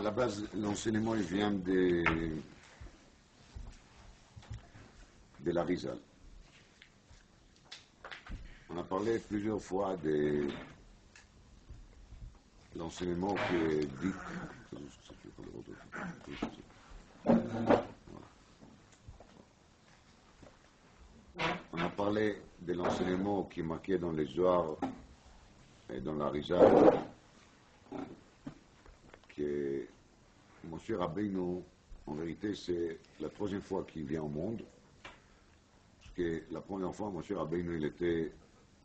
la base, l'enseignement il vient de l'Arizal. On a parlé plusieurs fois de l'enseignement qui est dit. On a parlé de l'enseignement qui est marqué dans les Zohar et dans l'Arizal, que Moshe Rabbeinu, en vérité, c'est la troisième fois qu'il vient au monde. Parce que la première fois, Moshe Rabbeinu, il était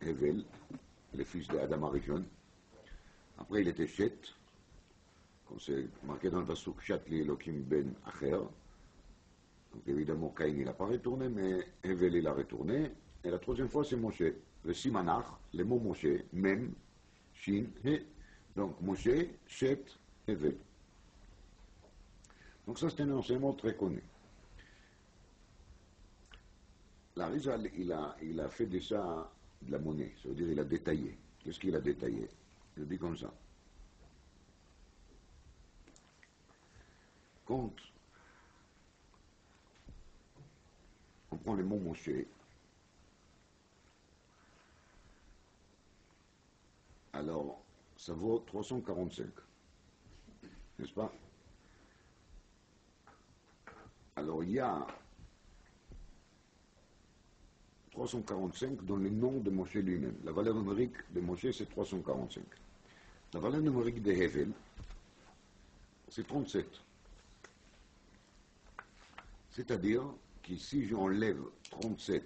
Hevel, le fils d'Adam Arishon. Après, il était Shet, comme c'est marqué dans le Pasuk, Shat li Elokim ben Acher. Donc évidemment, Caïn, il n'a pas retourné, mais Hevel, il a retourné. Et la troisième fois, c'est Moshe. Le Simanach, le mot Moshe, Mem, Shin, He. Donc Moshe, Shet, Hevel. Donc ça, c'est un enseignement très connu. L'Arizal, il a fait déjà de la monnaie, ça veut dire il a détaillé. Qu'est-ce qu'il a détaillé? Il dit comme ça. Quand on prend le mot Moshe, alors ça vaut 345, n'est-ce pas? Alors il y a 345 dans le nom de Moshe lui-même. La valeur numérique de Moshe, c'est 345. La valeur numérique de Hevel, c'est 37. C'est-à-dire que si j'enlève 37,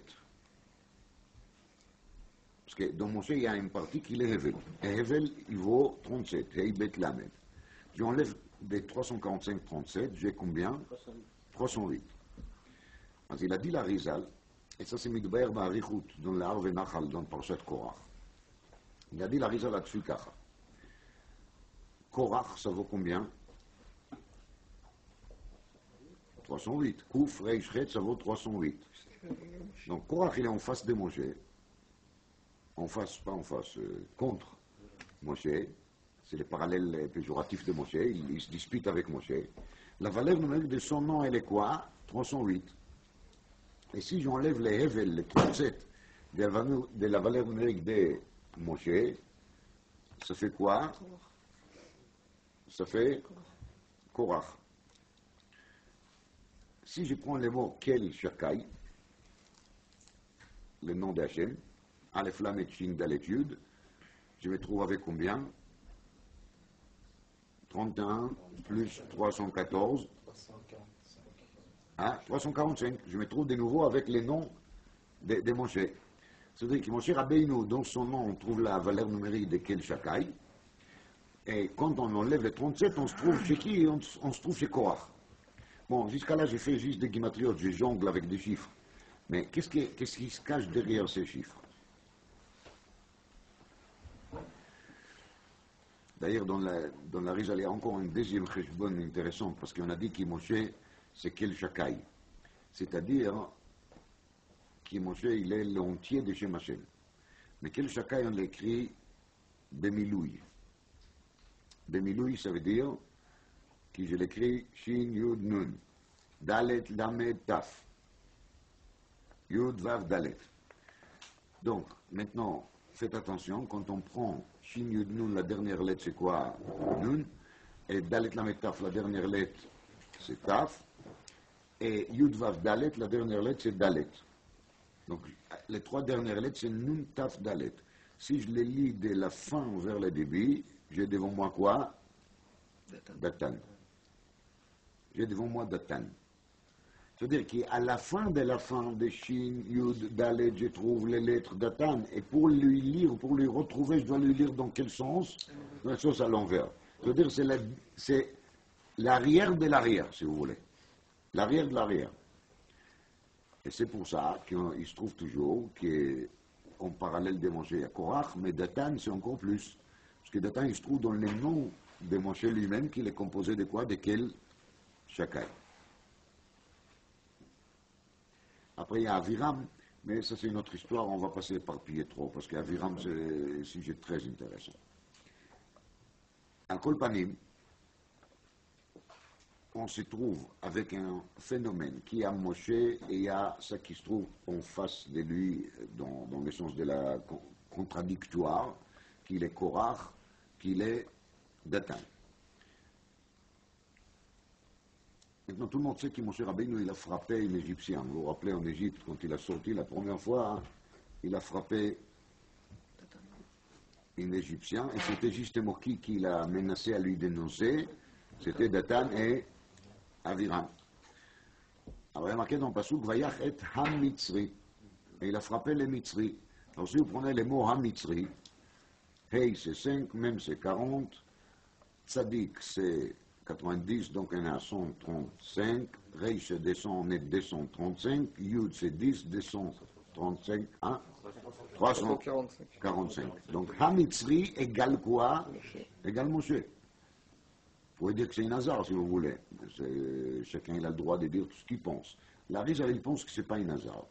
parce que dans Moshe, il y a une partie qui est Hevel. Et Hevel, il vaut 37, Hei Bet Lamed. J'enlève des 345, 37, j'ai combien? 308. Alors, il a dit l'Arizal, et ça c'est Midbaer Ba'arichut, dans l'Arve Nachal, dans Parshat Korach. Il a dit l'Arizal là-dessus, Kacha. Korach, ça vaut combien? 308. Kouf, Reish, Chet, ça vaut 308. Donc Korach, il est en face de Moshe. En face, pas en face, contre Moshe. C'est le parallèle péjoratif de Moshe. Il se dispute avec Moshe. La valeur numérique de son nom, elle est quoi? 308. Et si j'enlève les Hevel, les 37, de la valeur numérique de Moshe, ça fait quoi? Ça fait Korach. Si je prends le mot Kel Shakai, le nom d'Hachem, Aleph Lamed Shin Dalet Yud, je me trouve avec combien? 31 plus 314. 345. Je me trouve de nouveau avec les noms de Moshe. C'est-à-dire que Moshe Rabbeinu, dans son nom, on trouve la valeur numérique de Kel Shakai. Et quand on enlève les 37, on se trouve chez qui? On se trouve chez Korach. Bon, jusqu'à là, j'ai fait juste des guimatriotes, je jongle avec des chiffres. Mais qu'est-ce qui se cache derrière ces chiffres? D'ailleurs, dans la Rizal, il y a encore un deuxième cheshbon intéressant, parce qu'on a dit que Moshe, c'est Kel Shakai. C'est-à-dire que Moshe, il est l'entier de Shem Hashem. Mais Kel Shakai, on l'écrit Bemiloui. Bemiloui, ça veut dire que je l'écris Shin Yud Nun, Dalet Lamed Taf, Yud Vav Dalet. Donc, maintenant, faites attention, quand on prend Shin Yud Nun, la dernière lettre, c'est quoi? Nun. Et Dalet Lamed Taf, la dernière lettre, c'est Taf. Et Yud Vav Dalet, la dernière lettre, c'est Dalet. Donc, les trois dernières lettres, c'est Nun Taf Dalet. Si je les lis de la fin vers le début, j'ai devant moi quoi? Datan. J'ai devant moi Datan. C'est-à-dire qu'à la fin de Shin, Yud, Dalet, je trouve les lettres Datan. Et pour lui lire, pour lui retrouver, je dois lui lire dans quel sens? Dans le sens à l'envers. C'est-à-dire c'est l'arrière de l'arrière, si vous voulez. L'arrière de l'arrière. Et c'est pour ça qu'il se trouve toujours qu'en parallèle de Moshe, il y a Korach, mais Datan, c'est encore plus. Parce que Datan, il se trouve dans le nom de Moshe lui-même, qu'il est composé de quoi? De Kel Shakai. Après, il y a Aviram, mais ça, c'est une autre histoire, on va passer par trop, parce qu'Aviram, c'est un sujet très intéressant. En Kolpanim, on se trouve avec un phénomène qui a Moshe et il y a ça qui se trouve en face de lui dans le sens de la contradictoire, qu'il est Korach, qu'il est Datan. Maintenant, tout le monde sait que Moshe Rabbeinu, il a frappé un Égyptien. Vous vous rappelez, en Égypte, quand il a sorti la première fois, hein, il a frappé un Égyptien, et c'était justement qui l'a menacé à lui dénoncer, c'était Datan et Aviram. Alors il y a marqué dans le Passouk, Vayach et Hamitzri, et il a frappé les Mitzri. Alors si vous prenez les mots Hamitzri, Hey c'est 5, Mem c'est 40, Tzadik c'est 90, donc on est à 135, Reish c'est 200, on est 235, Yud c'est 10, 235, hein 345. Donc Hamitzri égale quoi? Égale Moshe. Vous pouvez dire que c'est un hasard si vous voulez. Chacun il a le droit de dire tout ce qu'il pense. La Rizal il pense que ce n'est pas un hasard.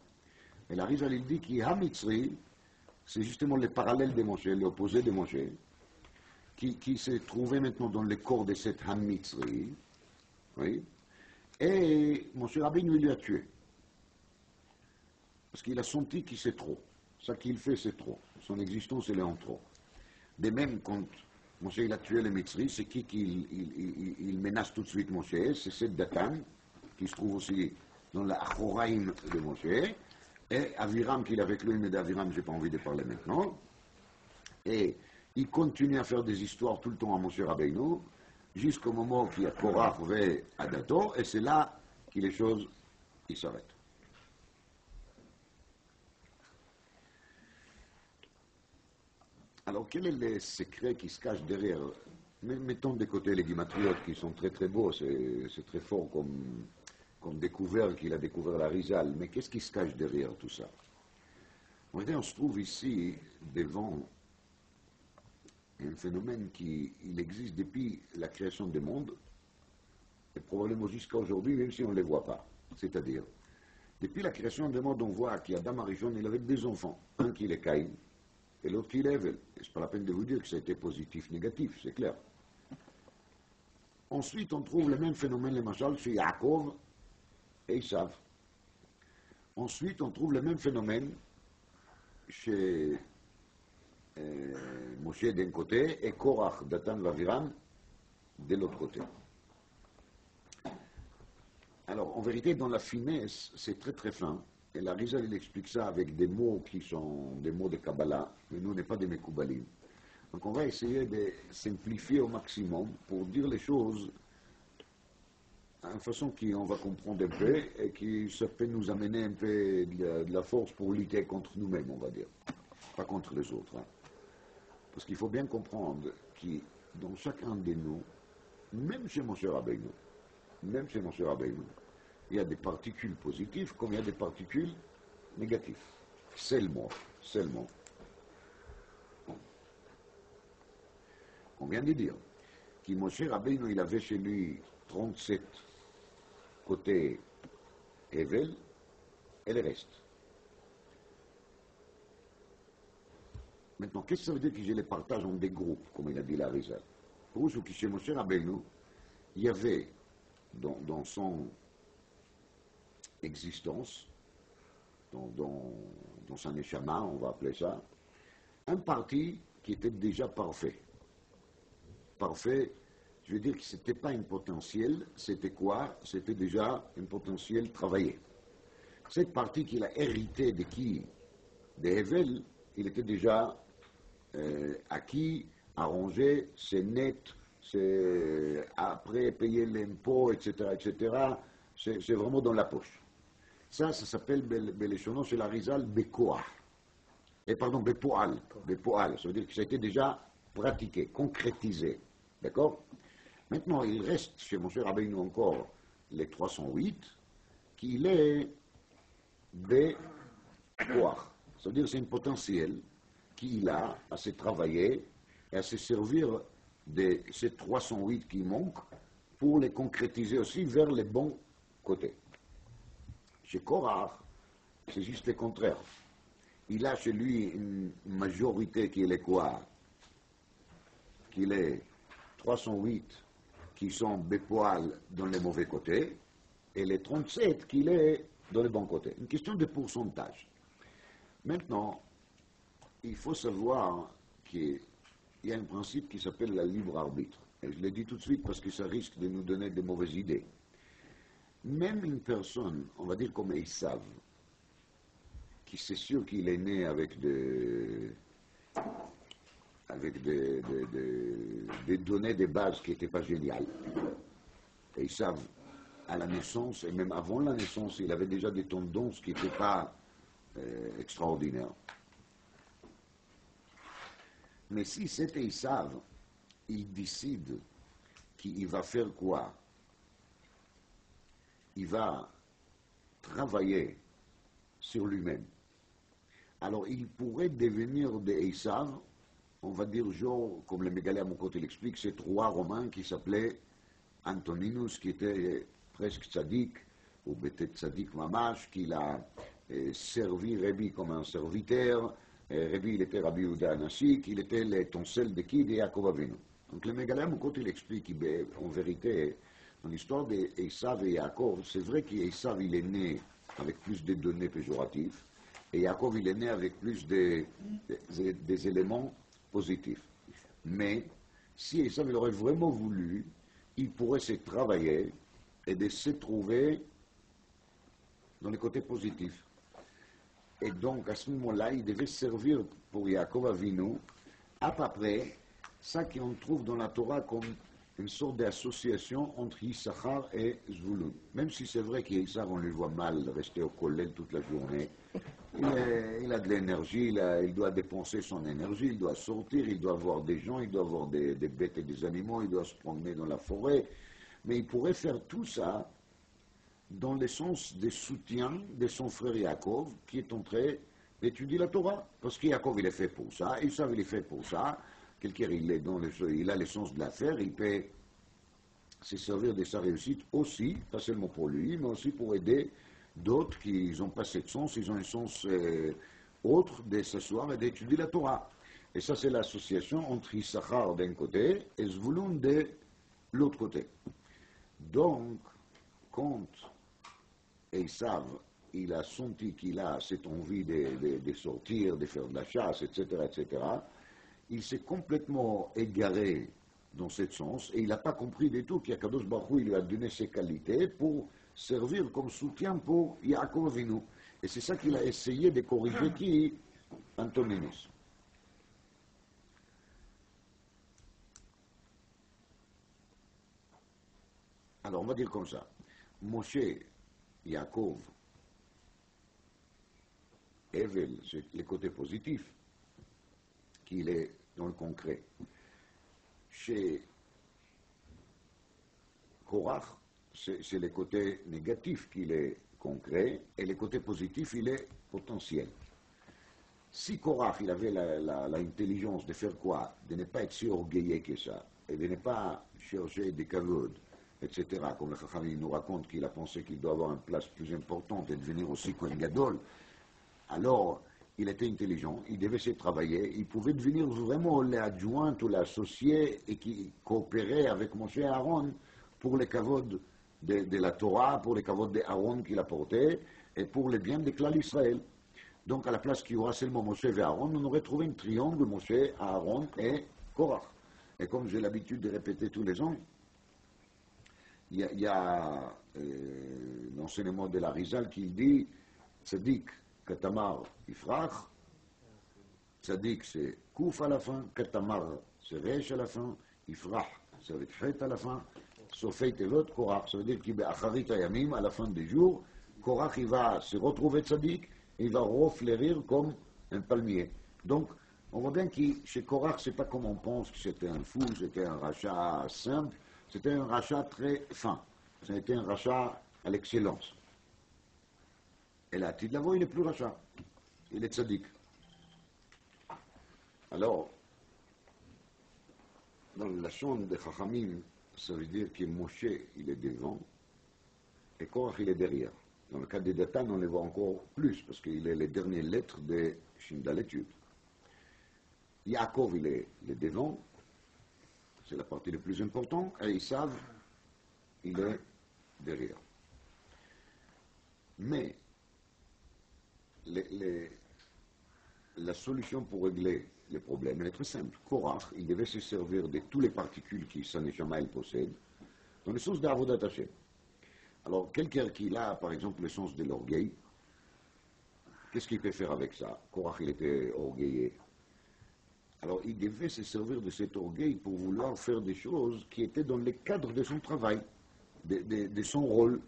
Et la Rizal il dit que Hamitzri, c'est justement le parallèle de Moshe, l'opposé de Moshe, qui s'est trouvé maintenant dans le corps de cette Hamitzri. Oui. Et Moshe Rabbeinu lui a tué. Parce qu'il a senti que c'est trop. Ça qu'il fait, c'est trop. Son existence, elle est en trop. De même, quand Moshe il a tué les Mitzri, c'est qui il menace tout de suite Moshe? C'est cette Datan, qui se trouve aussi dans la Achoraim de Moshe, et Aviram qu'il est avec lui, mais d'Aviram, je n'ai pas envie de parler maintenant. Et il continue à faire des histoires tout le temps à Moshe Rabbeinu, jusqu'au moment qu'il y a Korach ve Adato, et c'est là que les choses s'arrêtent. Alors, quel est le secret qui se cache derrière? Mettons de côté les guimatriotes qui sont très très beaux, c'est très fort comme découvert qu'il a découvert la Rizal, mais qu'est-ce qui se cache derrière tout ça? On se trouve ici devant un phénomène qui il existe depuis la création du monde, et probablement jusqu'à aujourd'hui, même si on ne les voit pas. C'est-à-dire, depuis la création du monde, on voit qu'Adam Arishon, il avait deux enfants, un qui est Caïn, et l'autre qui est Hevel. Et c'est pas la peine de vous dire que ça a été positif, négatif, c'est clair. Ensuite, on trouve le même phénomène, les machal, chez Yaakov et Isav. Ensuite, on trouve le même phénomène chez Moshe d'un côté et Korach, Datan, Vaviram de l'autre côté. Alors, en vérité, dans la finesse, c'est très très fin. Et la Rizal, il explique ça avec des mots qui sont des mots de Kabbalah, mais nous, on n'est pas des Mekoubalim. Donc, on va essayer de simplifier au maximum pour dire les choses d'une façon qu'on va comprendre un peu et qui ça peut nous amener un peu de la force pour lutter contre nous-mêmes, on va dire. Pas contre les autres. Hein. Parce qu'il faut bien comprendre que dans chacun de nous, même chez Moshe Rabbeinu, il y a des particules positives comme il y a des particules négatives. Seulement. Bon. On vient de dire que Moshe Rabbeinu, il avait chez lui 37 côtés Hevel et le reste. Maintenant, qu'est-ce que ça veut dire que je les partage en des groupes, comme il a dit la Rizal? Pour vous, chez Moshe Rabbeinu, il y avait dans son existence, dans son neshama, on va appeler ça, un parti qui était déjà parfait. Parfait, je veux dire que ce n'était pas un potentiel, c'était quoi? C'était déjà un potentiel travaillé. Cette partie qu'il a hérité de qui? De Hevel, il était déjà acquis, arrangé, c'est net, c'est après payer l'impôt, etc., c'est vraiment dans la poche. Ça s'appelle, Beléchonon, chez la Rizal, Bekoah. Bepoal. Ça veut dire que ça a été déjà pratiqué, concrétisé. D'accord? Maintenant, il reste chez Moshe Rabbeinu encore les 308, qu'il est Bekoah. Ça veut dire que c'est un potentiel qu'il a à se travailler et à se servir de ces 308 qui manquent pour les concrétiser aussi vers les bons côtés. Chez Korach, c'est juste le contraire. Il a chez lui une majorité qui est quoi? Qu'il est 308 qui sont Bépoal dans les mauvais côtés, et les 37 qu'il est dans les bons côtés. Une question de pourcentage. Maintenant, il faut savoir qu'il y a un principe qui s'appelle la libre arbitre. Et je le dis tout de suite parce que ça risque de nous donner de mauvaises idées. Même une personne, on va dire comme Esav, qui c'est sûr qu'il est né avec des données de base qui n'étaient pas géniales. Esav, à la naissance, et même avant la naissance, il avait déjà des tendances qui n'étaient pas extraordinaires. Mais si cet Esav, il décide qu'il va faire quoi? Il va travailler sur lui-même. Alors il pourrait devenir des Esav, on va dire genre, comme le Mégalé à mon côté l'explique, c'est 3 Romains qui s'appelaient Antoninus, qui était presque tzaddik, ou peut-être tzaddik mamash, qu'il a servi Rabbi comme un serviteur. Rabbi, il était Rabbi Yehuda Anassi, il était l'étincelle de qui? De Yaakov Avinu. Donc le Mégalé à mon côté il explique en vérité, dans l'histoire d'Esav et Yaakov, c'est vrai qu'Esav il est né avec plus de données péjoratives, et Yaakov il est né avec plus des éléments positifs. Mais si Esav il aurait vraiment voulu, il pourrait se travailler et de se trouver dans les côtés positifs. Et donc à ce moment-là, il devait servir pour Yaakov Avinu à peu près ça qu'on trouve dans la Torah comme une sorte d'association entre Issachar et Zvulun. Même si c'est vrai qu'Issachar, on lui voit mal rester au kollel toute la journée. Il a de l'énergie, il doit dépenser son énergie, il doit sortir, il doit voir des gens, il doit voir des bêtes et des animaux, il doit se promener dans la forêt. Mais il pourrait faire tout ça dans le sens des soutiens de son frère Yaakov, qui est en train d'étudier la Torah. Parce que Yaakov, il est fait pour ça, Esav, il est fait pour ça. Quelqu'un, il a l'essence de l'affaire, il peut se servir de sa réussite aussi, pas seulement pour lui, mais aussi pour aider d'autres qui n'ont pas cette sens, ils ont un sens autre de s'asseoir et d'étudier la Torah. Et ça, c'est l'association entre Issachar d'un côté et Zvulun de l'autre côté. Donc, quand Esav, il a senti qu'il a cette envie de sortir, de faire de la chasse, etc., il s'est complètement égaré dans ce sens et il n'a pas compris du tout qu'Akadosh Baruch Hu, il lui a donné ses qualités pour servir comme soutien pour Yaakov Avinu. Et c'est ça qu'il a essayé de corriger qui? Antoninus. Alors on va dire comme ça. Moshe, Yaakov, Evel, c'est le côté positif, qu'il est dans le concret. Chez Korach, c'est le côté négatif qu'il est concret, et le côté positif, il est potentiel. Si Korach, il avait l'intelligence de faire quoi? De ne pas être si orgueilleux que ça, et de ne pas chercher des kavod, etc., comme le Chachamim nous raconte qu'il a pensé qu'il doit avoir une place plus importante et devenir aussi Kohen Gadol, alors il était intelligent, il devait se travailler, il pouvait devenir vraiment l'adjoint ou l'associé et qui coopérait avec Moshe et Aaron pour les kavod de la Torah, pour les kavod d'Aaron qu'il apportait et pour le bien des clans d'Israël. Donc à la place qu'il y aura seulement Moshe et Aaron, on aurait trouvé un triangle Moshe, Aaron et Korach. Et comme j'ai l'habitude de répéter tous les ans, il y a l'enseignement de l'Arizal qui dit Tzadik, Katamar, Ifrach. Tzadik, c'est Kouf à la fin. Katamar, c'est Resh à la fin. Ifrach, c'est avec Chet à la fin. Sofei Tevot, Korach. Ça veut dire qu'il Acharit Ayamim, à la fin des jours, Korach, il va se retrouver Tzadik et il va refleurir comme un palmier. Donc, on voit bien que chez Korach, c'est pas comme on pense que c'était un fou, c'était un rachat simple. C'était un rachat très fin. C'était un rachat à l'excellence. Et là, Tidlavo, il est plus rachat. Il est tzaddik. Alors, dans la chambre de Chachamim, ça veut dire que Moshe, il est devant, et Korach, il est derrière. Dans le cas des Datan, on les voit encore plus, parce qu'il est les dernières lettres de Shindal Etude. Yaakov, il est devant, c'est la partie la plus importante, et Esav, il est derrière. Mais la solution pour régler les problèmes, elle est très simple. Korach, il devait se servir de toutes les particules qui sa neshama il possède, dans le sens d'Avodat Hashem. Alors, quelqu'un qui a, par exemple, le sens de l'orgueil, qu'est-ce qu'il peut faire avec ça? Korach, il était orgueillé. Alors, il devait se servir de cet orgueil pour vouloir faire des choses qui étaient dans le cadre de son travail, de son rôle.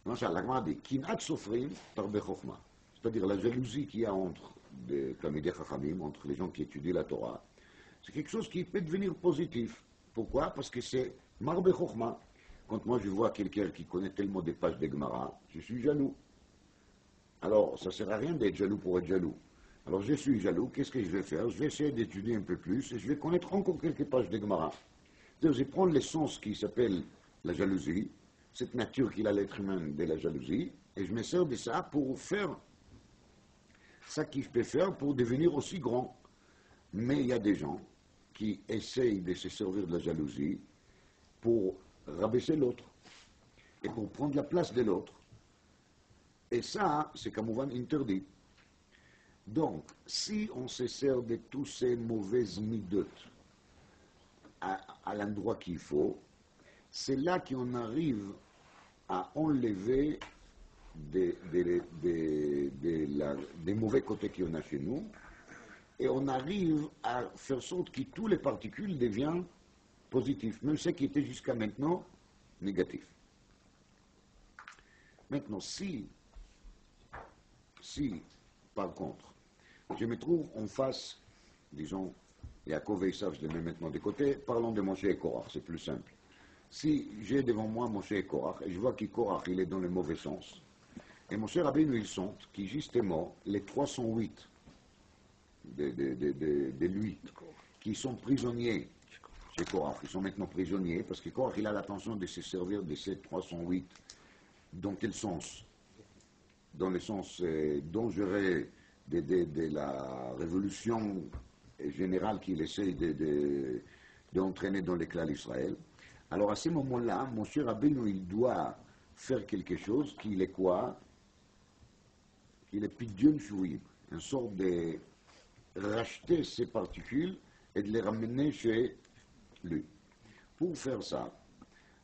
La dit, Kinat Sofrim Tarbe Chokhmah. C'est-à-dire la jalousie qu'il y a entre des Talmidei Chachamim, entre les gens qui étudient la Torah, c'est quelque chose qui peut devenir positif. Pourquoi? Parce que c'est Marbe Chokhmah. Quand moi je vois quelqu'un qui connaît tellement des pages de Gemara, je suis jaloux. Alors, ça ne sert à rien d'être jaloux pour être jaloux. Alors, je suis jaloux, qu'est-ce que je vais faire? Je vais essayer d'étudier un peu plus et je vais connaître encore quelques pages de Gemara. C'est-à-dire, je vais prendre l'essence qui s'appelle la jalousie, cette nature qu'il a l'être humain de la jalousie, et je me sers de ça pour faire ça qu'il peut faire pour devenir aussi grand. Mais il y a des gens qui essayent de se servir de la jalousie pour rabaisser l'autre et pour prendre la place de l'autre. Et ça, c'est comme interdit. Donc, si on se sert de tous ces mauvaises midotes à l'endroit qu'il faut, c'est là qu'on arrive à enlever des mauvais côtés qu'on a chez nous, et on arrive à faire sorte que tous les particules deviennent positifs, même ce qui était jusqu'à maintenant négatif. Maintenant, si par contre, je me trouve en face, disons, Yaakov et Esav, je les mets maintenant de côté, parlons de Moshe et Korach, c'est plus simple. Si j'ai devant moi Moshe et Korach, et je vois que Korach, il est dans le mauvais sens, et Moshe Rabbeinu, ils sont, qui justement, les 308 de lui, qui sont prisonniers chez Korach, ils sont maintenant prisonniers, parce que Korach, il a l'intention de se servir de ces 308. Dans quel sens? Dans le sens dangereux de la révolution générale qu'il essaye d'entraîner dans l'éclat d'Israël. Alors à ce moment-là, Moshe Rabbeinu, il doit faire quelque chose qu'il est quoi? Qu'il est pidyon shuvim, une sorte de racheter ces particules et de les ramener chez lui. Pour faire ça,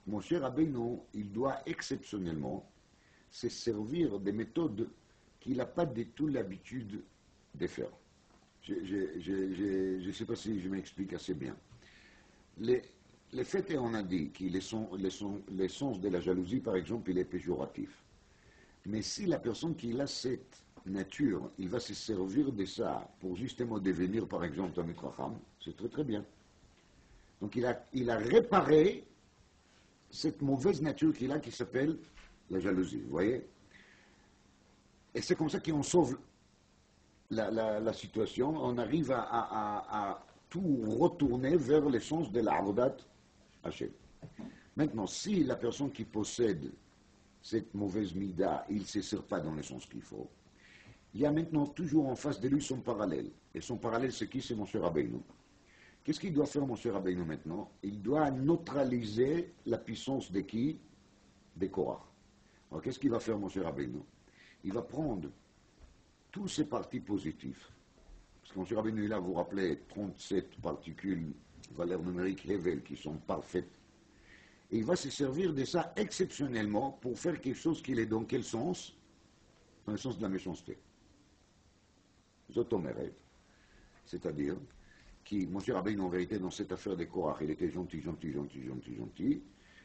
Moshe Rabbeinu, il doit exceptionnellement se servir des méthodes qu'il n'a pas du tout l'habitude de faire. Je ne sais pas si je m'explique assez bien. Les faits, on a dit que l'essence de la jalousie, par exemple, il est péjoratif. Mais si la personne qui a cette nature, il va se servir de ça pour justement devenir, par exemple, un Mitracham, c'est très très bien. Donc il a réparé cette mauvaise nature qu'il a qui s'appelle la jalousie, vous voyez? Et c'est comme ça qu'on sauve la situation, on arrive à tout retourner vers l'essence de l'Avodat Hashem. Maintenant, si la personne qui possède cette mauvaise mida, il ne se sert pas dans le sens qu'il faut, il y a maintenant toujours en face de lui son parallèle. Et son parallèle, c'est qui? C'est Moshe Rabbeinu. Qu'est-ce qu'il doit faire, Moshe Rabbeinu, maintenant? Il doit neutraliser la puissance de qui? De Korach. Alors, qu'est-ce qu'il va faire, Moshe Rabbeinu? Il va prendre tous ces partis positifs. Parce que Moshe Rabbeinu, là, vous rappelez, 37 particules, valeurs numériques Hevel, qui sont parfaites. Et il va se servir de ça exceptionnellement pour faire quelque chose qui est dans quel sens? Dans le sens de la méchanceté. Zotomeret. C'est-à-dire que Moshe Rabbeinu, en vérité, dans cette affaire de Korach, il était gentil,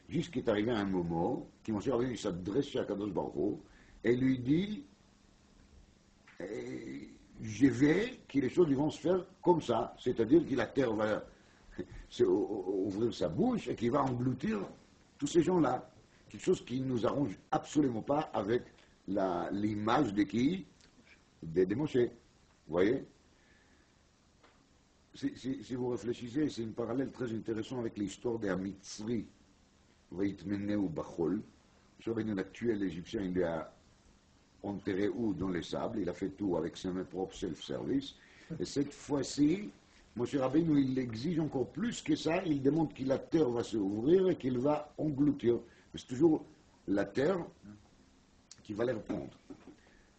jusqu'il est arrivé à un moment que Moshe Rabbeinu s'adresse à Kadosh Baruch Hu et lui dit je vais que les choses vont se faire comme ça, c'est-à-dire que la terre va ouvrir sa bouche et qu'il va engloutir tous ces gens-là. Quelque chose qui ne nous arrange absolument pas avec l'image de qui? De Moshe. Vous voyez? Si vous réfléchissez, c'est un parallèle très intéressant avec l'histoire des Amitzri. Vaitmene ou Bachol. L'actuel Égyptien, il a enterré où? Dans les sables. Il a fait tout avec ses mains propres, self-service. Et cette fois-ci, Moshe Rabbeinu, il exige encore plus que ça, il demande que la terre va s'ouvrir et qu'il va engloutir. Mais c'est toujours la terre qui va les reprendre.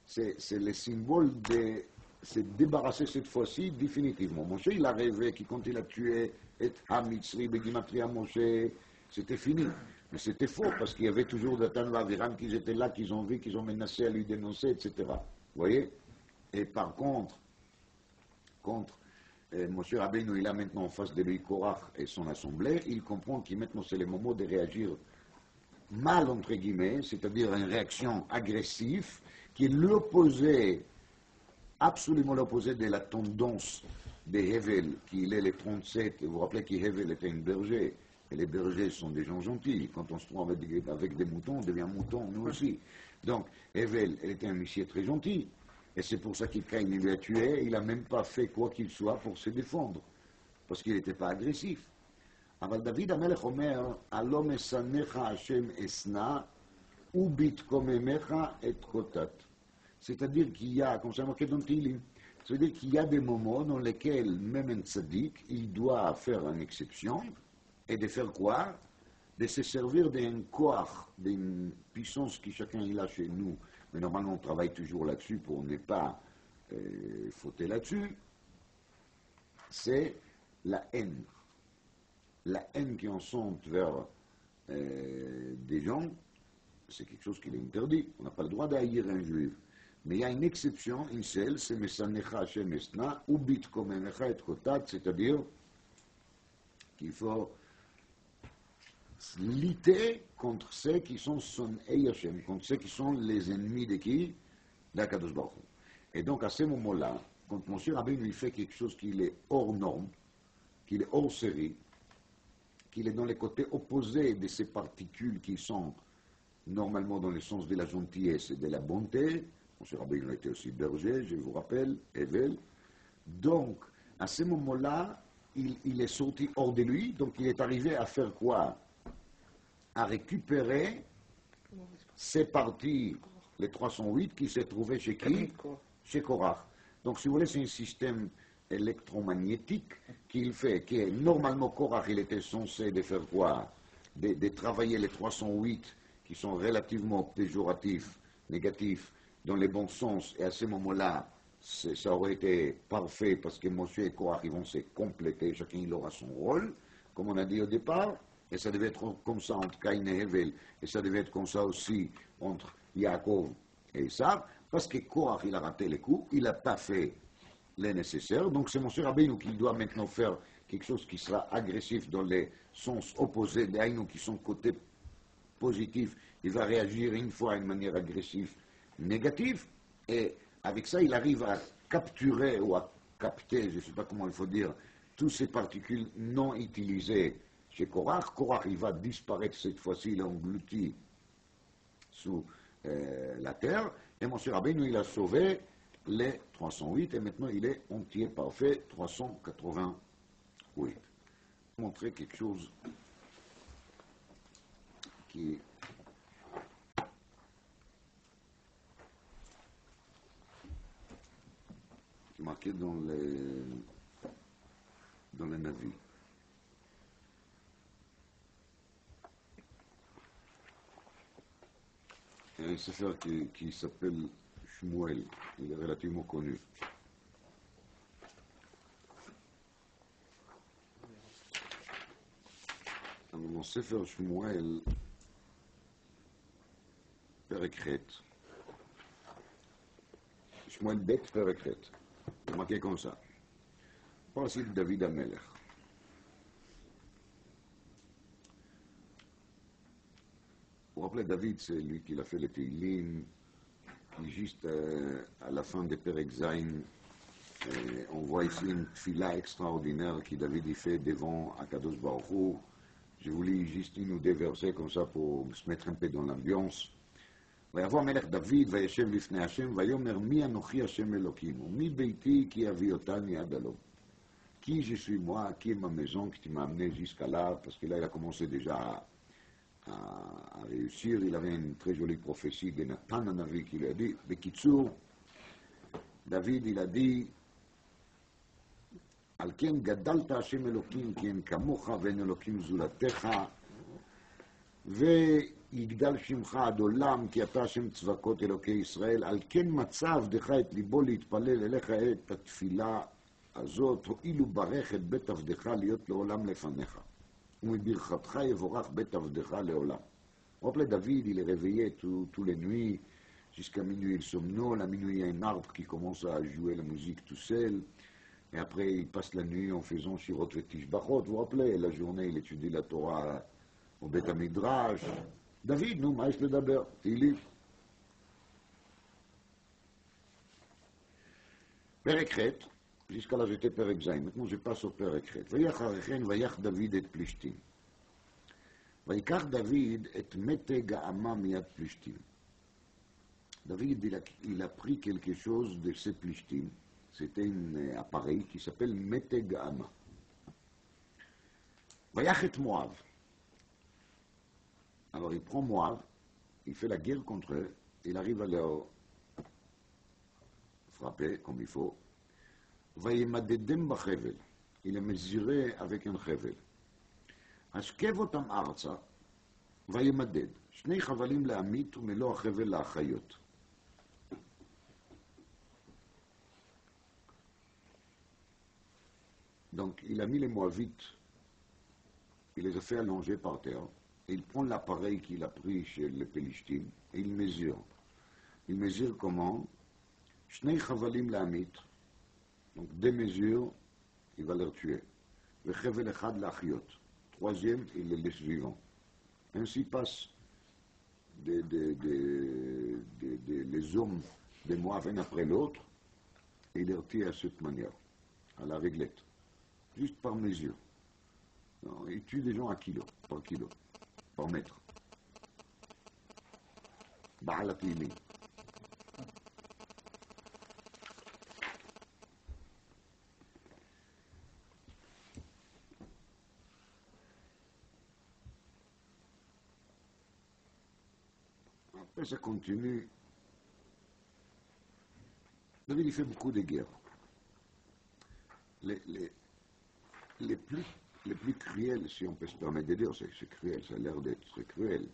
C'est le symbole de se débarrasser cette fois-ci définitivement. Moshe, il a rêvé que quand il a tué et Hamitzri, Begimatria Moshe, c'était fini. Mais c'était faux, parce qu'il y avait toujours Datan Vaviram qui étaient là, qu'ils ont vu, qu'ils ont menacé à lui dénoncer, etc. Vous voyez? Et par contre, Moshe Rabbeinu, il a maintenant en face de lui Korach et son assemblée, il comprend que maintenant c'est le moment de réagir mal, entre guillemets, c'est-à-dire une réaction agressive, qui est l'opposé, absolument l'opposé de la tendance de Hevel, qui est les 37. Vous vous rappelez qu'Hevel était un berger, et les bergers sont des gens gentils. Quand on se trouve avec des moutons, on devient mouton, nous aussi. Donc, Hevel, elle était un monsieur très gentil, et c'est pour ça qu'il lui a tué, il n'a même pas fait quoi qu'il soit pour se défendre, parce qu'il n'était pas agressif. אבל דוד המלך אומר, הלא משנאך השם אשנא, ובתקוממך אתקוטט. C'est-à-dire qu'il y a, comme c'est marqué dans Tilim, c'est-à-dire qu'il y a des moments dans lesquels même un tzaddik, il doit faire une exception, et de faire quoi? De se servir d'un koach, d'une puissance que chacun il a chez nous, mais normalement on travaille toujours là-dessus pour ne pas fauter là-dessus, c'est la haine. La haine qui en sont vers des gens, c'est quelque chose qui est interdit. On n'a pas le droit d'haïr un juif. Mais il y a une exception, une seule, c'est Mesanecha Hashem Esna, ou Bitkomenecha et Kotat, c'est-à-dire qu'il faut lutter contre ceux qui sont son Hashem, contre ceux qui sont les ennemis de qui? D'Akadosh Baruch Hu. Et donc à ce moment-là, quand M. Rabbeinu lui fait quelque chose qui est hors norme, qui est hors série, qu'il est dans les côtés opposés de ces particules qui sont normalement dans le sens de la gentillesse et de la bonté. M. Rabbeinu était aussi berger, je vous rappelle, Evel. Donc, à ce moment-là, il est sorti hors de lui, donc il est arrivé à faire quoi? À récupérer ces parties, les 308, qui se trouvaient chez qui? Chez Korach. Donc, si vous voulez, c'est un système électromagnétique qu'il fait, qui est normalement Korach, il était censé de faire quoi? De travailler les 308 qui sont relativement péjoratifs, négatifs, dans les bons sens, et à ce moment-là, ça aurait été parfait parce que Moshe et Korach ils vont se compléter, chacun il aura son rôle, comme on a dit au départ, et ça devait être comme ça entre Caïn et Hevel, et ça devait être comme ça aussi entre Yaakov et Esav, parce que Korach il a raté les coups, il n'a pas fait les nécessaires. Donc c'est M. Rabbeinu qui doit maintenant faire quelque chose qui sera agressif dans les sens opposés des Haïnou qui sont côté positif. Il va réagir une fois d'une manière agressive, négative, et avec ça il arrive à capturer ou à capter, je ne sais pas comment il faut dire, toutes ces particules non utilisées chez Korach. Korach il va disparaître cette fois-ci, il est englouti sous la terre, et M. Rabbeinu il a sauvé les 308, et maintenant il est entier parfait, 388. Montrer quelque chose qui est marqué dans les Navi. Il y a un sefer qui s'appelle Shmuel, il est relativement connu. Dans Sefer Shmuel, Perekret. Shmuel Bet Perekret. C'est marqué comme ça. Voici David Amelech. Vous vous rappelez, David, c'est lui qui a fait les Teilim, qui juste à la fin de Perek Zayin, on voit ici une tfila extraordinaire que David y fait devant Akadosh Baruch Hu. Je vous lis juste une ou deux versets comme ça pour se mettre un peu dans l'ambiance. ויבוא המלך דוד וישב לפני השם ויאמר מי אנוכי השם אלוקים ומי ביתי כי אביא אותני עד הלום. Qui je suis moi, qui est ma maison qui m'a amené jusqu'à là, parce que là il a commencé déjà à réussir. Il avait une très jolie prophétie de Nathan Hanavi qui lui a dit, Bekitsur, David il a dit, על על כן גדלת השם אלוקים כי אין כמוך ואין אלוקים זולתך, ויגדל שמך עד עולם כי אתה השם צבקות אלוקי ישראל. על כן מצא עבדך את ליבו להתפלל אליך את התפילה הזאת, הואילו ברך את בית עבדך להיות לעולם לפניך, ומברכתך יבורך בית עבדך לעולם. Rappelez David, il est réveillé tous les nuits, jusqu'à minuit il somnole, à minuit il y a un arbre qui commence à jouer la musique tout seul, et après il passe la nuit en faisant Shirot Vetish Bachot, vous vous rappelez, la journée il étudie la Torah au Beth Midrash. David, nous, Maïs le Daber, Tili. Perek Chet, jusqu'à là j'étais Perek Zayn, maintenant je passe au Perek Chet. Vayach Arechen, Vayach David et Plishtim. ויקח דוד את מתג האמה מיד פלישתים. David, il a pris quelque chose de ces plishtim. C'était un appareil qui s'appelle מתג האמה. ויח את Moab. Alors il prend Moab, il fait la guerre contre eux, il arrive à leur frapper comme il faut. וימדדם בחבל. Il est mesuré avec un חבל. השכב אותם ארצה, וימדד, 2 חבלים לעמית ומלוא החבל לאחיות. Donc il a mis les Moabites, il les a fait allonger par terre, et il prend l'appareil qu'il a pris chez les Pélishtim, et il mesure. Il mesure comment? 2 חבלים לעמית, donc 2 mesures, il va les tuer. וחבל אחד לאחיות. Troisième, il les laisse vivants. Ainsi passent les hommes de Moab un après l'autre, et il les retire à cette manière, à la réglette, juste par mesure. Non, il tue des gens à kilo, par mètre. Ba'al Atimi. Après, ça continue. David, il fait beaucoup de guerres. Les plus cruels, si on peut se permettre de dire, c'est cruel, ça a l'air d'être très cruel.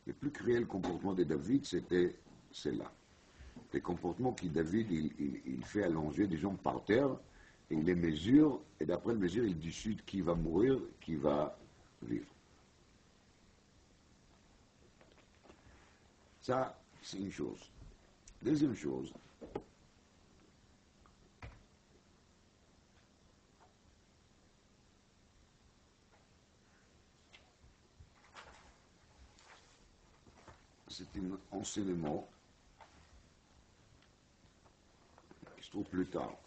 Le plus cruel comportement de David, c'était cela. Les comportements que David, il fait allonger des gens par terre, et il les mesure, et d'après le mesure, il décide qui va mourir, qui va vivre. Ça, c'est une chose. Deuxième chose, c'est un enseignement qui se trouve plus tard.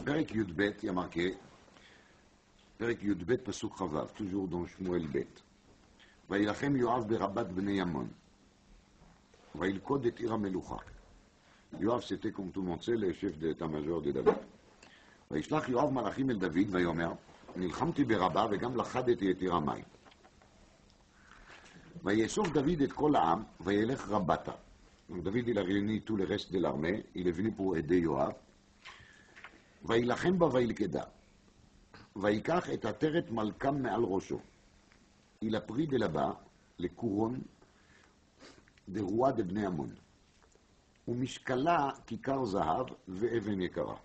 Perek Yudbet, il y a marqué, Perek Yudbet, Pasuk Chavav, toujours dans Shmuel Bet. וילחם יואב ברבת בני עמון. וילכוד את עיר המלוכה. יואב, c'était comme tout le monde sait, le chef d'état-major de David. וישלח יואב מלאכים אל דוד ויאמר, נלחמתי ברבה וגם לכדתי את עיר המים. ויאסוף דוד את כל העם וילך רבתה. Donc David, il a réuni tout le reste de l'armée, il est venu pour aider Yoav. וילחם בה וילכדה. ויקח את עטרת מלכם מעל ראשו. Il a pris de là-bas les couronnes des rois de Bnei Ammon. ומשקלה כיכר זהב ואבן יקרה.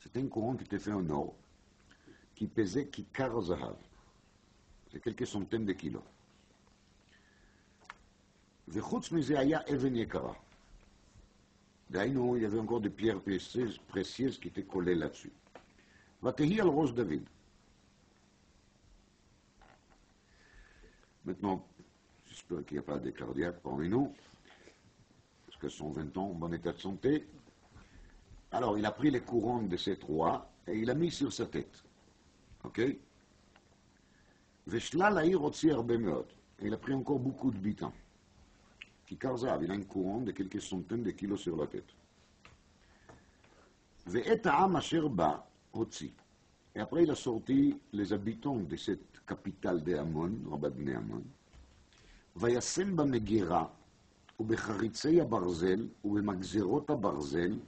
C'était une couronne qui était faite en or, qui pesait כיכר זהב. C'est quelques centaines de kilos. וחוץ מזה היה אבן יקרה. דהיינו, il y avait encore des pierres précieuses qui étaient collées là-dessus. ותהי על ראש דוד. Maintenant, j'espère qu'il n'y a pas de cardiaques parmi nous, parce qu'elles sont 20 ans en bon état de santé. Alors, il a pris les couronnes de ces rois et il a mis sur sa tête. Ok? ושלל העיר הוציא הרבה מאוד. Il a pris encore beaucoup de bitins. כיכר זהב, il a une couronne de quelques centaines de kilos sur la tête. ואת העם אשר בא, הוציא. Et après, il a sorti les habitants de cette capitale d'Ammon, Rabat bnei Ammon, וישם במגירה, ובחריצי הברזל, ובמגזרות הברזל,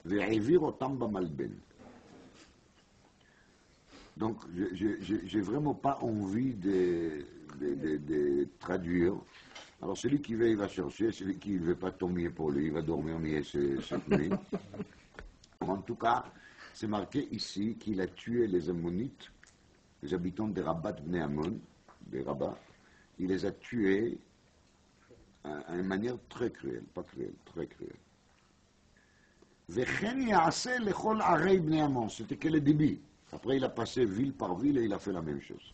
והעביר אותם במלבן. Donc, j'ai vraiment pas envie de traduire. Alors, celui qui veut, il va chercher. Celui qui ne veut pas tomber pour lui, il va dormir mieux cette nuit. En tout cas, c'est marqué ici qu'il a tué les Ammonites, les habitants de Rabat bnei Ammon, de Rabat. Il les a tués à une manière très cruelle, pas cruelle, très cruelle. וכן יעשה לכל ערי בני עמון, c'était que le début. Après, il a passé ville par ville et il a fait la même chose.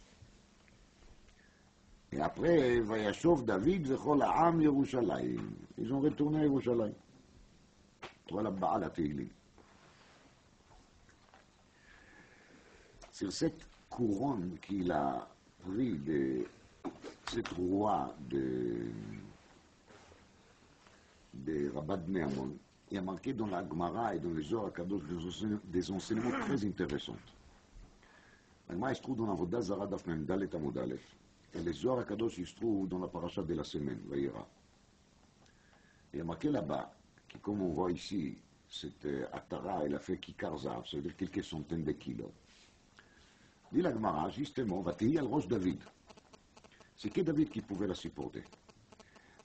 Et après, וישוב דוד וכל העם ירושלים. Ils ont retourné à Yerushalayim. Voilà Baal HaTeilim. Sur cette couronne qu'il a pris de cette roi de Rabat bnei Ammon, il y a marqué dans la Gemara et dans les Zohar HaKadosh des enseignements très intéressants. La Gemara se trouve dans la Avodah Zara Daf Mem Dalet Amud Aleph. Et les Zohar HaKadosh se trouve dans la paracha de la semaine, Vayera. Il y a marqué là-bas, que comme on voit ici, cette Atara, elle a fait Kikar Zahav, ça veut dire quelques centaines de kilos. Dit la Gemara, justement, Vatehi al Rosh David. C'est que David qui pouvait la supporter.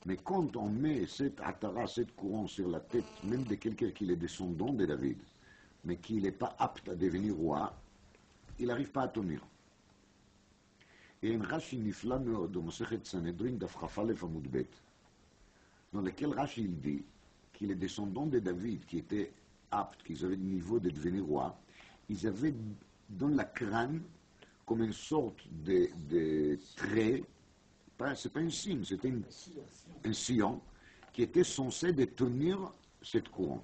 Mais quand on met cette Atara, cette couronne sur la tête, même de quelqu'un qui est descendant de David, mais qui n'est pas apte à devenir roi, il n'arrive pas à tenir. Et un Rashi nifla meod de Mosechet Sanhedrin daf Chaf Aleph Amud Bet, dans lequel Rashi il dit qu'il est descendant de David, qui était apte, qu'ils avaient le niveau de devenir roi, ils avaient dans la crâne comme une sorte de trait. C'est pas un signe, c'était un sillon qui était censé détenir cette couronne.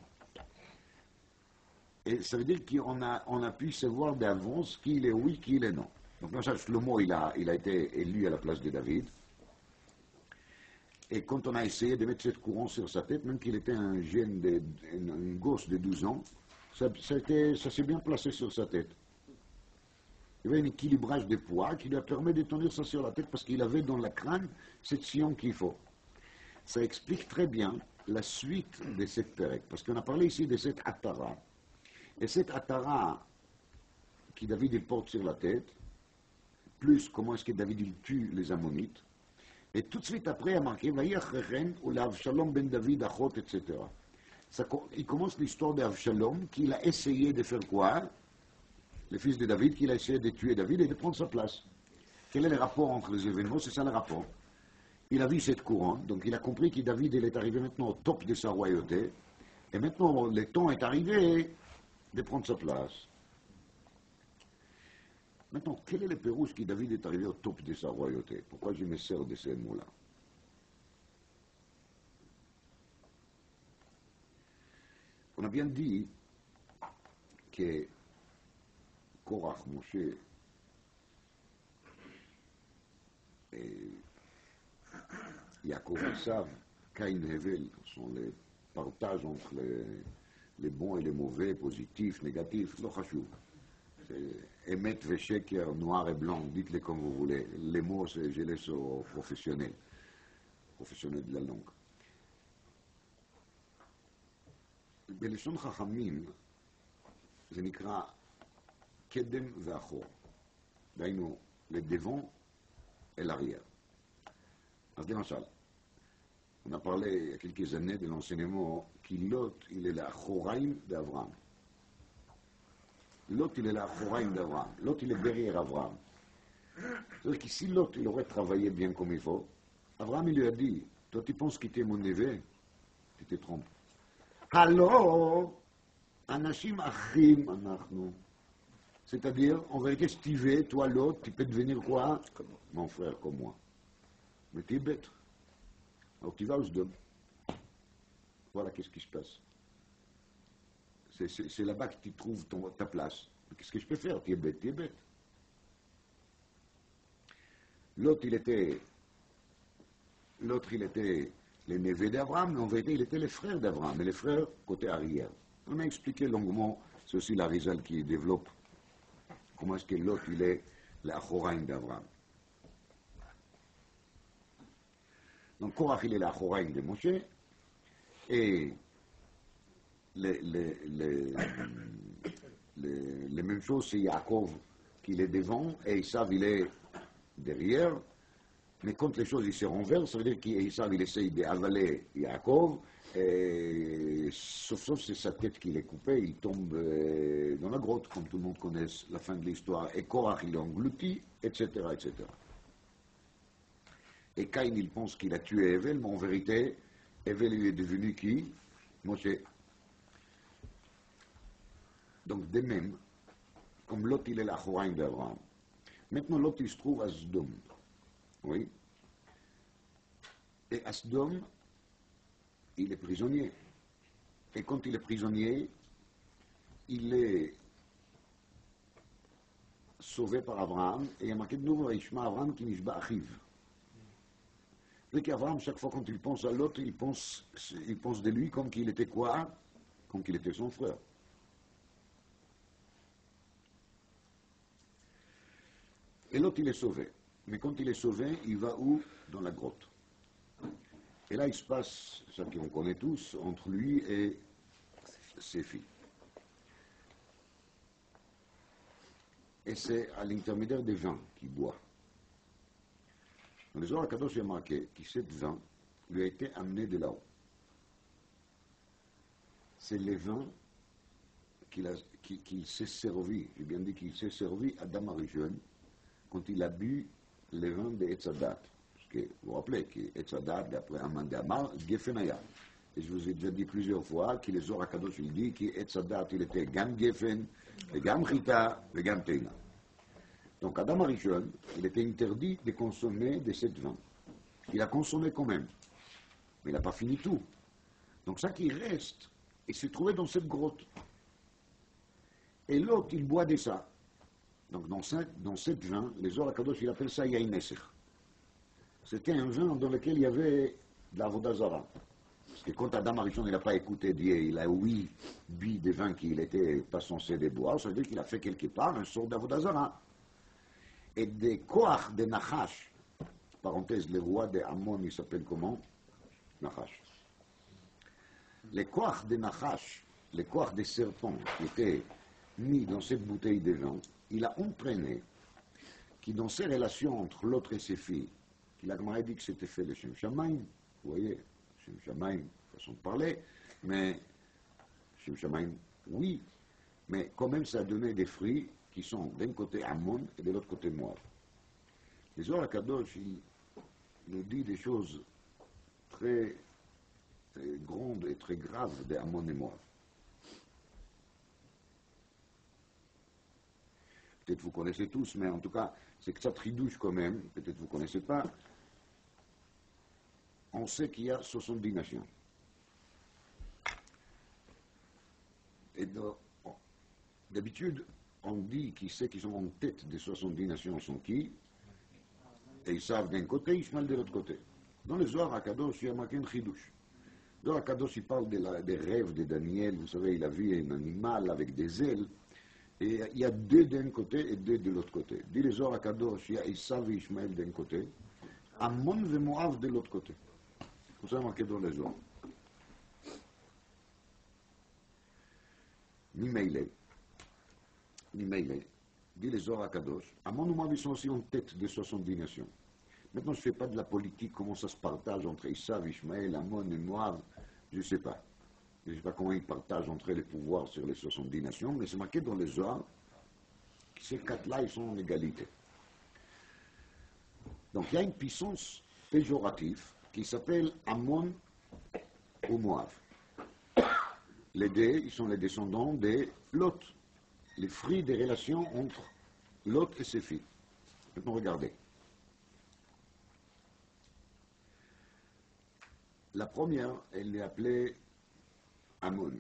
Et ça veut dire qu'on a pu savoir d'avance qui il est oui, qui il est non. Donc là, Shlomo, il a été élu à la place de David. Et quand on a essayé de mettre cette couronne sur sa tête, même qu'il était un jeune, un gosse de 12 ans, ça s'est bien placé sur sa tête. Il y avait un équilibrage de poids qui lui a permis de tenir ça sur la tête parce qu'il avait dans la crâne cette sillon qu'il faut. Ça explique très bien la suite de cette période. Parce qu'on a parlé ici de cette Atara. Et cette Atara qui David il porte sur la tête, plus comment est-ce que David il tue les Ammonites. Et tout de suite après, il a marqué Vaïachrechen ou l'Avshalom ben David achot, etc. Il commence l'histoire d'Avshalom qu'il a essayé de faire quoi? Le fils de David, qu'il a essayé de tuer David et de prendre sa place. Quel est le rapport entre les événements? C'est ça le rapport. Il a vu cette couronne, donc il a compris que David il est arrivé maintenant au top de sa royauté, et maintenant le temps est arrivé de prendre sa place. Maintenant, quel est le pérouge que David est arrivé au top de sa royauté? Pourquoi je me sers de ces mots-là? On a bien dit que Korach, Moshe et Yaakov Esav, Cain et Hevel sont les partages entre les bons et les mauvais, positifs, négatifs, לא חשוב. Emet ve sheker, noir et blanc, dites-les comme vous voulez. Les mots, je laisse aux professionnels de la langue. בלשון חכמים זה נקרא קדם ואחור. דהיינו, לדבון et l'arrière. אז למשל, on a parlé il y a quelques années de l'enseignement qui Lot, il est l'Achoraim d'Abraham. Lot, il est l'Achoraim d'Abraham. Lot, il est derrière Abraham. C'est-à-dire que si Lot, il aurait travaillé bien comme il faut, Abraham, il lui a dit, toi, tu penses quitter mon neveu? Tu te trompes. Alors, Anashim Achim, Anachnu. C'est-à-dire, en vérité, si tu veux, toi, Lot, tu peux devenir quoi? Mon frère, comme moi. Mais tu es bête. Alors tu vas au Sdom. Voilà qu'est-ce qui se passe. C'est là-bas que tu trouves ta place. Qu'est-ce que je peux faire? Tu es bête, tu es bête. L'autre, il était les neveux d'Abraham, mais en vérité, il était les frères d'Abraham, et les frères côté arrière. On a expliqué longuement, c'est aussi la Rizal qui développe comment est-ce que Lot, il est l'Achoraim d'Abraham. Donc, Korach, il est l'Achoraim de Moshe, et les mêmes choses, c'est Yaakov qui est devant, et Esav, il est derrière. Mais quand les choses se renversent, ça veut dire qu'Esav, il essaye d'avaler Yaakov, et sauf c'est sa tête qui est coupée, il tombe dans la grotte, comme tout le monde connaît la fin de l'histoire, et Korach, il est englouti, etc., etc. Et Caïn, il pense qu'il a tué Evel, mais en vérité, Evel, il est devenu qui? Moshe. Donc, de même, comme Lot, il est la Choraim d'Abraham. Maintenant, Lot, il se trouve à Sdom. Oui. Et à Sdom, il est prisonnier. Et quand il est prisonnier, il est sauvé par Abraham. Et il y a marqué de nouveau, Ishma Abraham qui nishba achiv. Et qu'Abraham, chaque fois quand il pense à l'autre, il pense de lui comme qu'il était quoi? Comme qu'il était son frère. Et l'autre, il est sauvé. Mais quand il est sauvé, il va où? Dans la grotte. Et là, il se passe, ça qu'on connaît tous, entre lui et ses filles. Et c'est à l'intermédiaire des vins qu'il boit. Dans les Zohar HaKadosh, il y a marqué que cette vin lui a été amené de là-haut. C'est les vins qu'il s'est servi, j'ai bien dit qu'il s'est servi à Adam Arishon quand il a bu les vins de Etzadat. Parce que vous vous rappelez que Etzadat, d'après Aman de Amar, Gefenaya. Et je vous ai déjà dit plusieurs fois que les Zohar HaKadosh, il dit que Etzadat, il était Gam Gefen, le Gam Chita, le Gam Teina. Donc Adam Arishon, il était interdit de consommer de cette vin. Il a consommé quand même, mais il n'a pas fini tout. Donc ça qui reste, il s'est trouvé dans cette grotte. Et l'autre, il boit de ça. Donc dans cette vin, les Zohar HaKadosh, il appelle ça Yain Neser. C'était un vin dans lequel il y avait de la Avodah Zara. Parce que quand Adam Arishon, il n'a pas écouté Dieu, il a bu des vins qu'il n'était pas censé de boire, ça veut dire qu'il a fait quelque part un sort d'Avodah Zara. Et des Koach de Nachash, parenthèse, le roi de Ammon, il s'appelle comment? Nachash. Les Koach de Nachash, les Koach des serpents qui étaient mis dans cette bouteille de vin, il a entraîné qui dans ces relations entre l'autre et ses filles, qu'il a dit que c'était fait de Shem Shamaim, vous voyez, Shem Shamaim, façon de parler, mais Shem Shamaim, oui, mais quand même ça a donné des fruits qui sont d'un côté Ammon et de l'autre côté Moab. Les Zohar HaKadosh, il nous dit des choses très, très grandes et très graves de Ammon et Moab. Peut-être vous connaissez tous, mais en tout cas, c'est que ça tridouche quand même, peut-être vous ne connaissez pas. On sait qu'il y a 70 nations. Et d'habitude, on dit qui c'est qui sont en tête des 70 nations sont qui, et ils savent d'un côté, Ishmael de l'autre côté. Dans le Zohar HaKadosh, il y a marqué un chidouche. Le Zohar HaKadosh, il parle des rêves de Daniel, vous savez, il a vu un animal avec des ailes, et il y a deux d'un côté et deux de l'autre côté. Dit le Zohar HaKadosh, il y a Esav et Ishmael d'un côté, Ammon et Moab de l'autre côté. Tout ça marqué dans le Zohar. Mimeile, dit les Zohar HaKadosh, Ammon et Moab, ils sont aussi en tête des 70 nations. Maintenant, je ne fais pas de la politique, comment ça se partage entre Esav, Ishmael, Ammon et Moab, je ne sais pas. Je ne sais pas comment ils partagent entre eux les pouvoirs sur les 70 nations, mais c'est marqué dans les Zohar que ces quatre-là, ils sont en égalité. Donc il y a une puissance péjorative qui s'appelle Ammon ou Moab. Les deux, ils sont les descendants de Lot, les fruits des relations entre Lot et ses filles. Maintenant, regardez. La première, elle est appelée Ammon.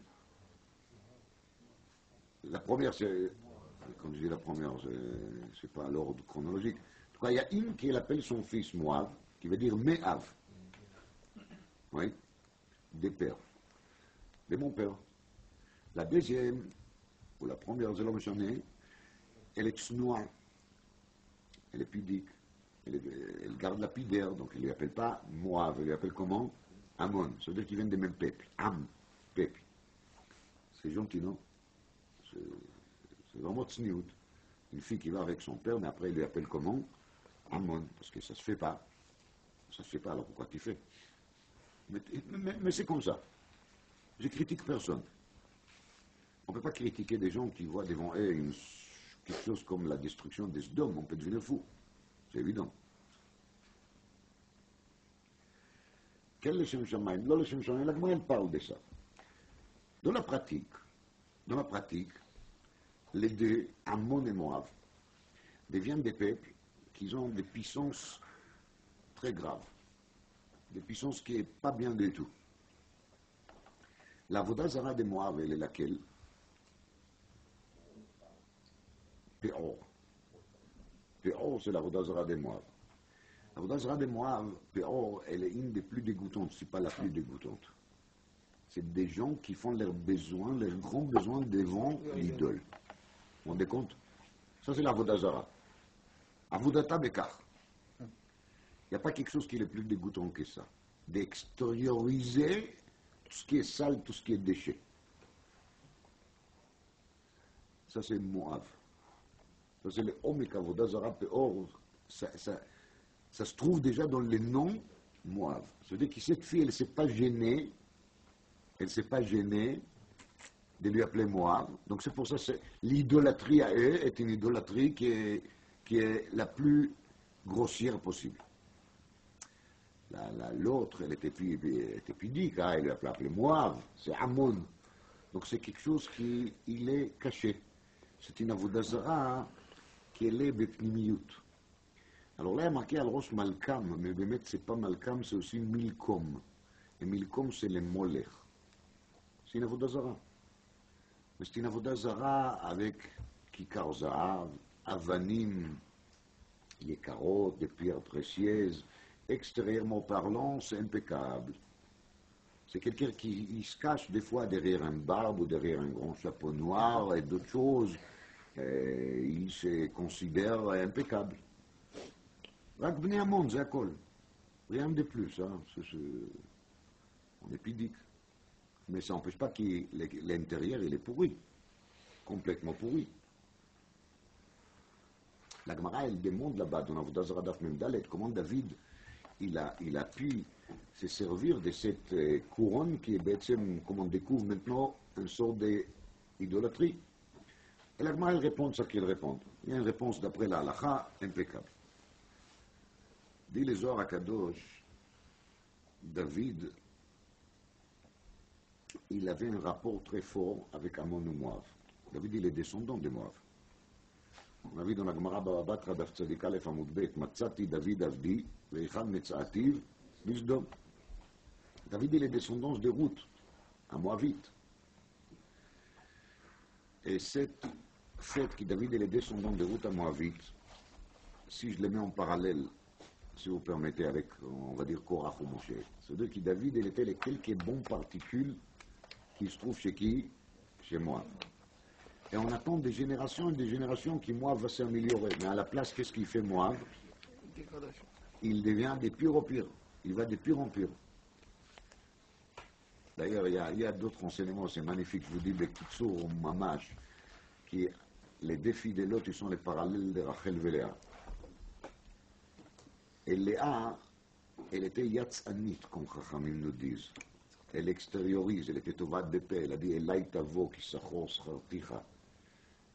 La première, c'est, quand je dis la première, c'est pas l'ordre chronologique. En tout cas, il y a une qui appelle son fils Moab, qui veut dire Me'av. oui, des pères, de mon père. La deuxième, ou la première, je l'ai mentionné, elle est tsnoua, elle est pudique, elle garde la pudeur, donc elle ne l'appelle pas Moab, elle l'appelle comment? Ammon, ça veut dire qu'ils viennent des mêmes peuples. Am, peuple. C'est gentil, non? C'est vraiment tsniout. Une fille qui va avec son père, mais après il lui appelle comment? Ammon, parce que ça se fait pas. Ça se fait pas, alors pourquoi tu fais? Mais c'est comme ça. Je critique personne. On ne peut pas critiquer des gens qui voient devant eux quelque chose comme la destruction des Sdom. On peut devenir fou. C'est évident. Quel est le Shem Shamaim? Non, le Shem Shamaim, la Gemara, elle parle de ça. Dans la pratique, les deux, Ammon et Moab, deviennent des peuples qui ont des puissances très graves. Des puissances qui n'est pas bien du tout. La Vodazara de Moab, elle est laquelle? Péor. Péor, c'est la Vodazara de Moab. La Vodazara de Moab, Péor, elle est une des plus dégoûtantes, si pas la plus dégoûtante. C'est des gens qui font leurs besoins, leurs grands besoins devant l'idole. Vous vous rendez compte? Ça, c'est la Vodazara. Avodata Bekar. Il n'y a pas quelque chose qui est le plus dégoûtant que ça. D'extérioriser tout ce qui est sale, tout ce qui est déchet. Ça, c'est Moab. Ça, c'est le Omeka Vodazara Peor. Ça se trouve déjà dans les noms Moab. C'est-à-dire que cette fille, elle ne s'est pas gênée. Elle ne s'est pas gênée de lui appeler Moab. Donc c'est pour ça que l'idolâtrie à eux est une idolâtrie qui est la plus grossière possible. L'autre, elle était pudique, hein, elle lui a appelé Moab, c'est Ammon. Donc c'est quelque chose qui il est caché. C'est une avodazara qui est bepnimiyut. Alors là, il y a marqué al rosh Malkam, mais bémet, c'est pas Malkam, c'est aussi Milkom. Et Milkom, c'est les Molech. C'est une avodazara. Mais c'est une avodazara avec Kikar Zahav, Avanim, Yekarot, des pierres précieuses. Extérieurement parlant, c'est impeccable. C'est quelqu'un qui se cache des fois derrière un barbe ou derrière un grand chapeau noir et d'autres choses. Et il se considère impeccable. Rak Bnei Ammon, c'est Akol. Rien de plus. Hein. On est pudique. Mais ça n'empêche pas que l'intérieur, il est pourri. Complètement pourri. La Gemara, elle demande là-bas, dans Avodah Zarah Daf Mem Dalet, comment David, il a pu se servir de cette couronne qui est, comme on découvre maintenant, une sorte d'idolâtrie. Et la Gemara, elle répond ce qu'il répond. Il y a une réponse d'après la halakha impeccable. Dit les Zohar HaKadosh, David, il avait un rapport très fort avec Ammon et Moab. David, il est descendant de Moab. On a vu dans la Gemara Baba Daf Tzadik Aleph Amud Bet, Matzati David Avdi, Veichad Metzaativ, Bisdom. David, il est descendant de Ruth, à Moabite. Et cette fait que David est descendant de Ruth à Moabite, si je le mets en parallèle, si vous permettez, avec, on va dire, Korach ou Moshe, c'est-à-dire que David, il était les quelques bonnes particules qui se trouvent chez qui? Chez Moab. Et on attend des générations et des générations qui, Moab, va s'améliorer. Mais à la place, qu'est-ce qu'il fait, Moab? Il devient de pire en pire. Il va de pire en pire. D'ailleurs, il y a d'autres enseignements, c'est magnifique. Je vous dis, Bekitsur, Mamash, qui les défis de l'autre, ils sont les parallèles de Rachel et Léa. Et Léa, elle était Yatzanit, comme Chachamim nous disent. Elle extériorise, elle était Tovat de paix. Elle a dit, Elai Tavo, qui s'achor s'charticha.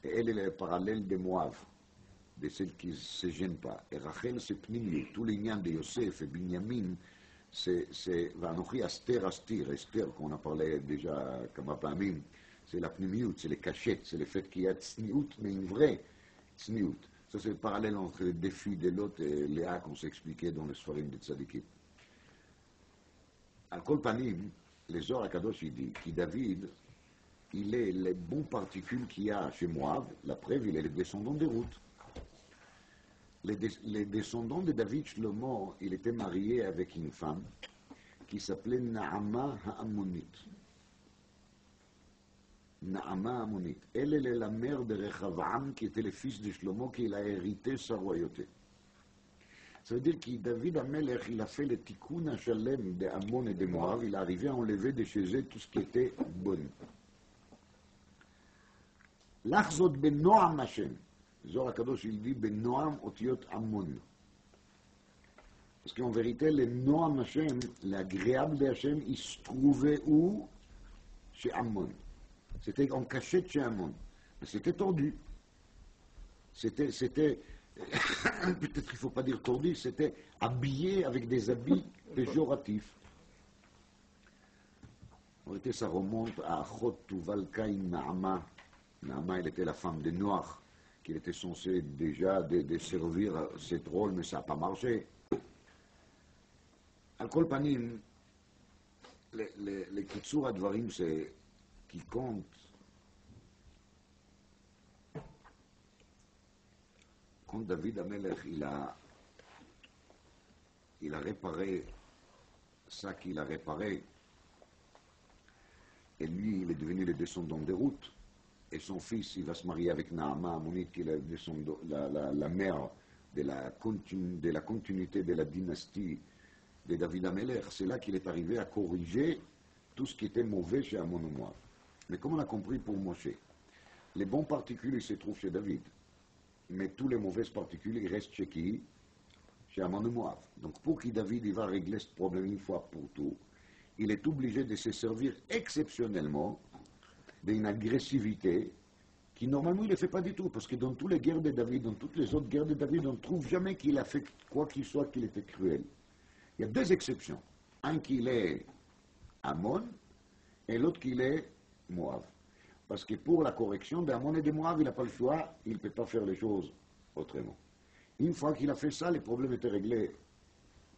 Et elle est le parallèle de Moab, de celle qui ne se gêne pas. Et Rachel, c'est Pnimi. Tout l'ignan de Yosef et Binyamin, c'est Vanochi Aster Astir, Esther, qu'on a parlé déjà comme Pamim, c'est la Pnimiout, c'est les cachettes, c'est le fait qu'il y a Tsniout, mais une vraie Tsniout. Ça, c'est le parallèle entre le défi de l'autre et Léa qu'on s'expliquait dans le Sfarim de Tzadikim. Al Kol Panim, les Zohar HaKadosh, il dit que David, il est les bonnes particules qu'il y a chez Moab, la preuve, il est le descendant de Ruth. Les descendants de David Shlomo, il était marié avec une femme qui s'appelait Naama Ha'amonit. Naama Ha'amonit. Elle est la mère de Rechavam, qui était le fils de Shlomo, qui a hérité sa royauté. Ça veut dire que David Amelech, il a fait le tikkun Hashalem de Ammon et de Moab, il est arrivé à enlever de chez eux tout ce qui était bon. L'achzot ben Noam Hashem. Zohar HaKadosh, il dit ben Noam otiot Ammon. Parce qu'en vérité, le Noam Hashem, l'agréable de Hashem, il se trouvait où? Chez Ammon. C'était en cachette chez Ammon. Mais c'était tordu. C'était peut-être qu'il ne faut pas dire tordu, c'était habillé avec des habits péjoratifs. En réalité, ça remonte à Achot Tuval Kain Naama. Naama, elle était la femme de Noach, qu'il était censé déjà de servir ce rôle, mais ça n'a pas marché. Al Kol Panim, le Kitsur Advarim, c'est qui compte. Quand David Amelech, il a réparé ça qu'il a réparé, et lui, il est devenu le descendant de Ruth, et son fils, il va se marier avec Naama Ammonit, qui est la mère de la continuité de la dynastie de David Amelech. C'est là qu'il est arrivé à corriger tout ce qui était mauvais chez Ammon et Moab. Mais comme on a compris pour Moshe, les bons particules se trouvent chez David. Mais tous les mauvaises particules, ils restent chez qui? Chez Ammon et Moab. Donc pour que David il va régler ce problème une fois pour tout, il est obligé de se servir exceptionnellement d'une agressivité qui normalement il ne le fait pas du tout. Parce que dans toutes les guerres de David, dans toutes les autres guerres de David, on ne trouve jamais qu'il a fait quoi qu'il soit qu'il était cruel. Il y a deux exceptions. Un qu'il est Ammon et l'autre qu'il est Moab. Parce que pour la correction d'Ammon et de Moab, il n'a pas le choix, il ne peut pas faire les choses autrement. Une fois qu'il a fait ça, les problèmes étaient réglés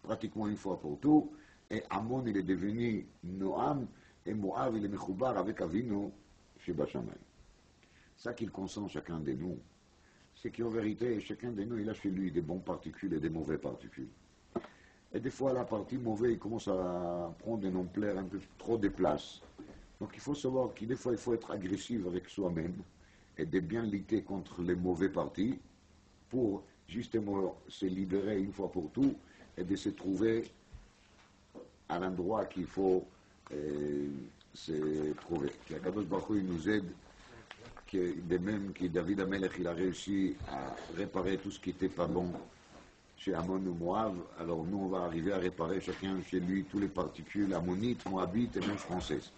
pratiquement une fois pour tout, et Ammon il est devenu Noam, et Moab il est Mechoubar avec Avinu chez Bashamayim. Ça qu'il consent chacun de nous, c'est qu'en vérité, chacun de nous, il a chez lui des bons particules et des mauvais particules. Et des fois, la partie mauvaise, il commence à prendre une ampleur un peu trop de place. Donc il faut savoir que des fois il faut être agressif avec soi-même et de bien lutter contre les mauvais partis pour justement se libérer une fois pour tout et de se trouver à l'endroit qu'il faut se trouver. Que Akadosh Baruch Hu nous aide, que de même que David Amelech il a réussi à réparer tout ce qui n'était pas bon chez Ammon ou Moab, alors nous on va arriver à réparer chacun chez lui tous les particules ammonites, moabites et même françaises.